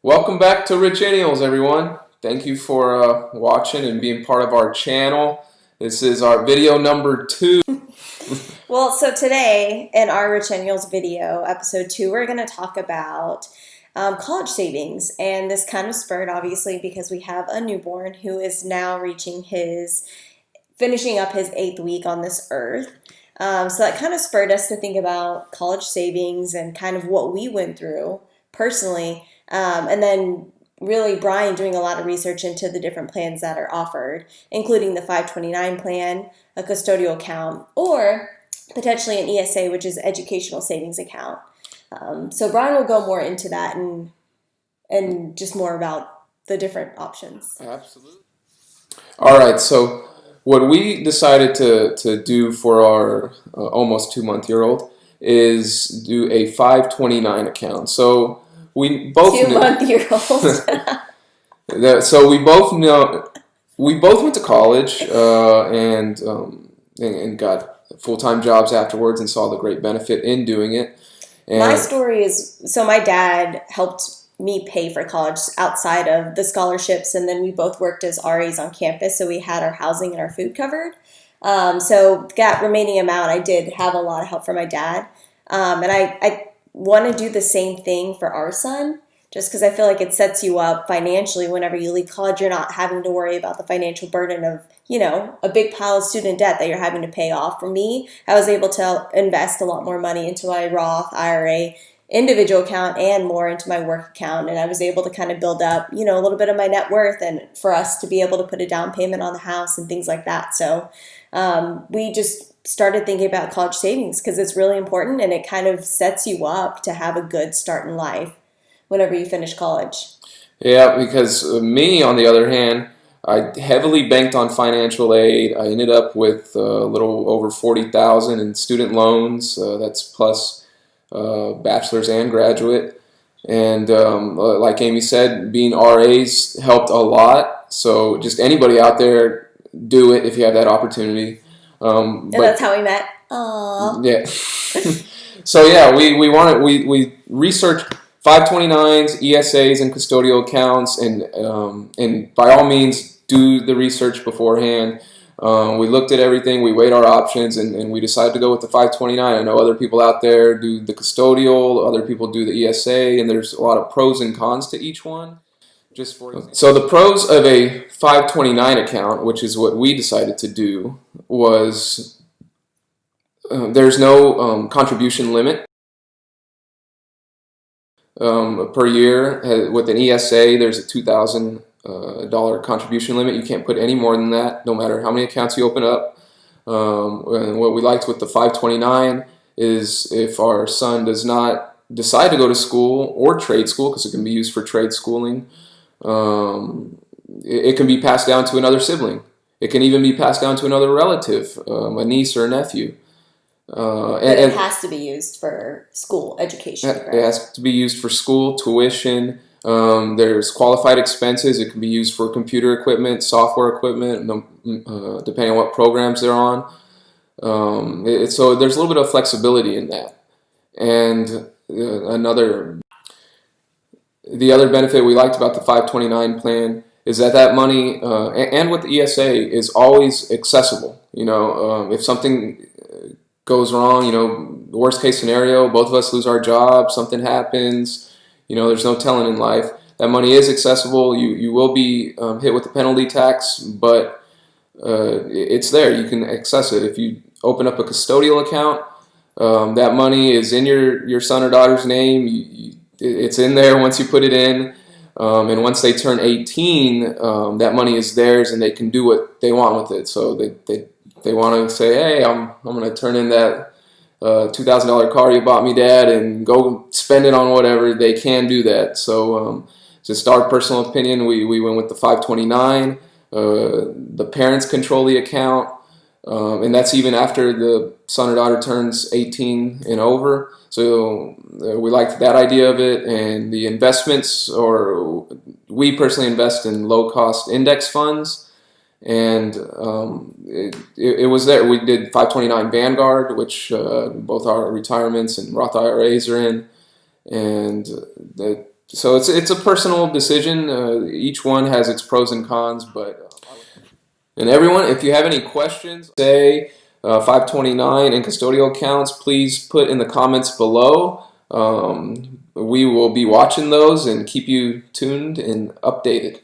Welcome back to Richennials, everyone. Thank you for watching and being part of our channel. This is our video number 2. Well, so today in our Richennials video, episode 2, we're going to talk about college savings. And this kind of spurred, obviously, because we have a newborn who is now finishing up his 8th week on this earth. So that kind of spurred us to think about college savings and kind of what we went through personally. And then really Brian doing a lot of research into the different plans that are offered, including the 529 plan, a custodial account, or potentially an ESA, which is educational savings account. So Brian will go more into that and just more about the different options. Absolutely. All right, so what we decided to do for our almost 2-month-old is do a 529 account. So we both 2-month-old. so we both went to college and got full-time jobs afterwards and saw the great benefit in doing it. And My story is, so my dad helped me pay for college outside of the scholarships, and then we both worked as RAs on campus, so we had our housing and our food covered. So that remaining amount, I did have a lot of help from my dad. And I want to do the same thing for our son, just because I feel like it sets you up financially whenever you leave college. You're not having to worry about the financial burden of, a big pile of student debt that you're having to pay off. For me, I was able to invest a lot more money into my Roth IRA individual account and more into my work account. And I was able to kind of build up, a little bit of my net worth, and for us to be able to put a down payment on the house and things like that. So we just started thinking about college savings because it's really important, and it kind of sets you up to have a good start in life whenever you finish college. yeah, because me, on the other hand, I heavily banked on financial aid. I ended up with a little over 40,000 in student loans. That's plus bachelor's and graduate. And like Amy said, being RAs helped a lot. So just anybody out there, do it if you have that opportunity. And that's how we met. Aww. Yeah. So yeah, we researched 529s, ESAs, and custodial accounts, and by all means do the research beforehand. We looked at everything, we weighed our options, and we decided to go with the 529. I know other people out there do the custodial, other people do the ESA, and there's a lot of pros and cons to each one. So the pros of a 529 account, which is what we decided to do, was there's no contribution limit per year. With an ESA, there's a $2,000 contribution limit. You can't put any more than that, no matter how many accounts you open up. And what we liked with the 529 is if our son does not decide to go to school or trade school, because it can be used for trade schooling, it can be passed down to another sibling. It can even be passed down to another relative, a niece or a nephew. But it has to be used for school education, correct? It has to be used for school, tuition. There's qualified expenses. It can be used for computer equipment, software equipment, depending on what programs they're on. So there's a little bit of flexibility in that. And the other benefit we liked about the 529 plan is that money, and with the ESA, is always accessible. If something goes wrong, the worst case scenario, both of us lose our job, something happens, there's no telling in life. That money is accessible. You will be hit with the penalty tax, but it's there. You can access it. If you open up a custodial account, that money is in your son or daughter's name. It's in there once you put it in. And once they turn 18, that money is theirs, and they can do what they want with it. So they want to say, hey, I'm going to turn in that $2,000 car you bought me, Dad, and go spend it on whatever. They can do that. So just our personal opinion, we went with the 529. The parents control the account, and that's even after the son or daughter turns 18 and over. So we liked that idea of it, and the investments, or we personally invest in low-cost index funds, and it was there. We did 529 Vanguard, which both our retirements and Roth IRAs are in, and So it's a personal decision. Each one has its pros and cons, but and everyone, if you have any questions, say 529 and custodial accounts, please put in the comments below. We will be watching those and keep you tuned and updated.